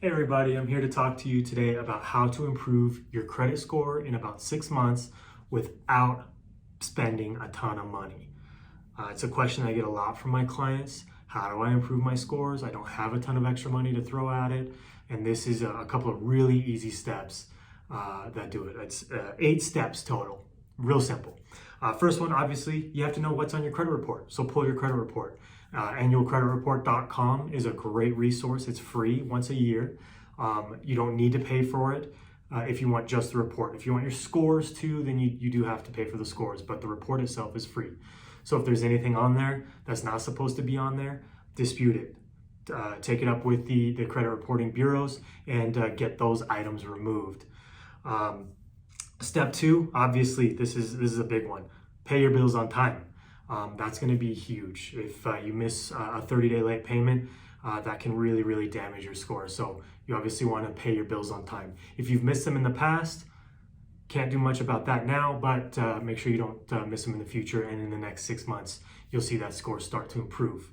Hey everybody, I'm here to talk to you today about how to improve your credit score in about 6 months without spending a ton of money. It's a question I get a lot from my clients. How do I improve my scores? I don't have a ton of extra money to throw at it. And this is a couple of really easy steps that do it. It's 8 steps total, real simple. First one, obviously, you have to know what's on your credit report. So pull your credit report. Annualcreditreport.com is a great resource. It's free once a year. You don't need to pay for it if you want just the report. If you want your scores too, then you do have to pay for the scores, but the report itself is free. So if there's anything on there that's not supposed to be on there, dispute it. Take it up with the credit reporting bureaus and get those items removed. Step 2, obviously, this is a big one. Pay your bills on time. That's going to be huge. If you miss a 30-day late payment, that can really damage your score. So you obviously want to pay your bills on time. If you've missed them in the past, can't do much about that now, but make sure you don't miss them in the future. And in the next 6 months, you'll see that score start to improve.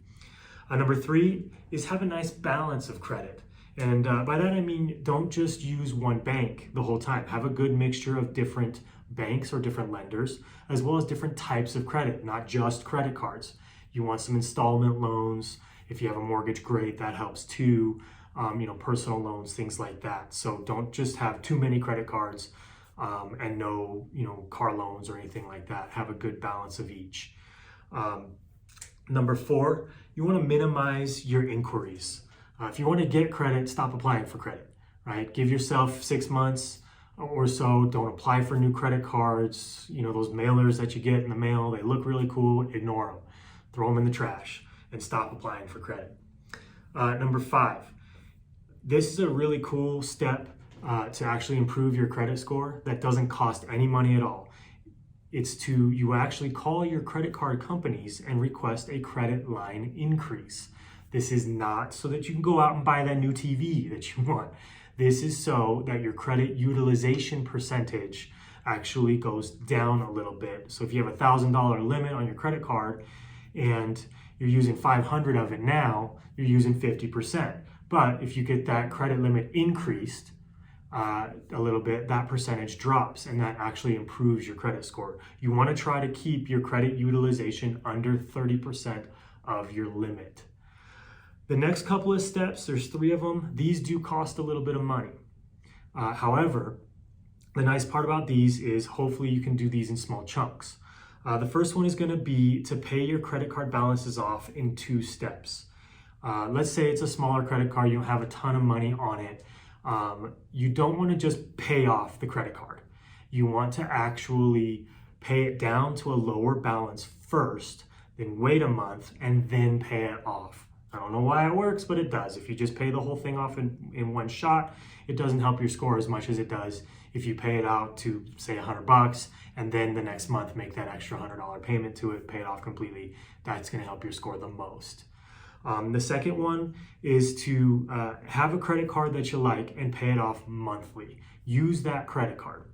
Number 3 is have a nice balance of credit. And by that I mean, don't just use one bank the whole time. Have a good mixture of different banks or different lenders, as well as different types of credit, not just credit cards. You want some installment loans. If you have a mortgage, great, that helps too. Personal loans, things like that. So don't just have too many credit cards and no, car loans or anything like that. Have a good balance of each. Number 4, you want to minimize your inquiries. If you want to get credit, stop applying for credit, right? Give yourself 6 months or so. Don't apply for new credit cards. Those mailers that you get in the mail, they look really cool. Ignore them. Throw them in the trash and stop applying for credit. Number 5, this is a really cool step to actually improve your credit score that doesn't cost any money at all. It's you actually call your credit card companies and request a credit line increase. This is not so that you can go out and buy that new TV that you want. This is so that your credit utilization percentage actually goes down a little bit. So if you have a $1,000 limit on your credit card and you're using 500 of it now, you're using 50%. But if you get that credit limit increased a little bit, that percentage drops and that actually improves your credit score. You want to try to keep your credit utilization under 30% of your limit. The next couple of steps, there's 3 of them. These do cost a little bit of money. However, the nice part about these is hopefully you can do these in small chunks. The first one is going to be to pay your credit card balances off in 2 steps. Let's say it's a smaller credit card, you don't have a ton of money on it. You don't want to just pay off the credit card. You want to actually pay it down to a lower balance first, then wait a month, and then pay it off. I don't know why it works, but it does. If you just pay the whole thing off in one shot, it doesn't help your score as much as it does if you pay it out to, say, $100 and then the next month make that extra $100 payment to it, pay it off completely. That's going to help your score the most. The second one is to have a credit card that you like and pay it off monthly. Use that credit card,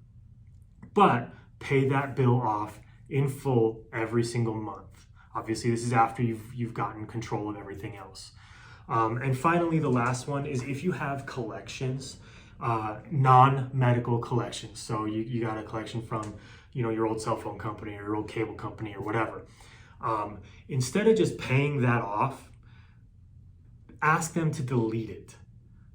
but pay that bill off in full every single month. Obviously, this is after you've gotten control of everything else. And finally, the last one is if you have collections, non-medical collections. So you got a collection from your old cell phone company or your old cable company or whatever. Instead of just paying that off, ask them to delete it.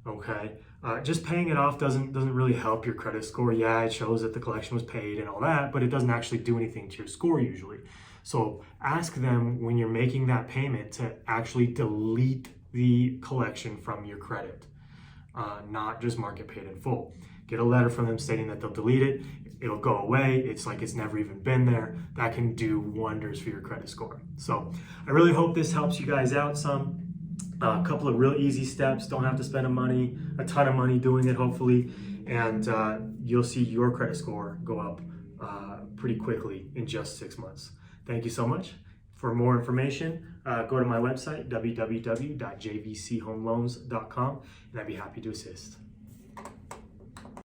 Okay, just paying it off doesn't really help your credit score. Yeah, it shows that the collection was paid and all that, but it doesn't actually do anything to your score usually. So ask them when you're making that payment to actually delete the collection from your credit, not just mark it paid in full. Get a letter from them stating that they'll delete it. It'll go away. It's like it's never even been there. That can do wonders for your credit score. So I really hope this helps you guys out some. A couple of real easy steps. Don't have to spend a ton of money doing it, hopefully, and you'll see your credit score go up pretty quickly in just 6 months. Thank you so much. For more information, go to my website, www.jvchomeloans.com, and I'd be happy to assist.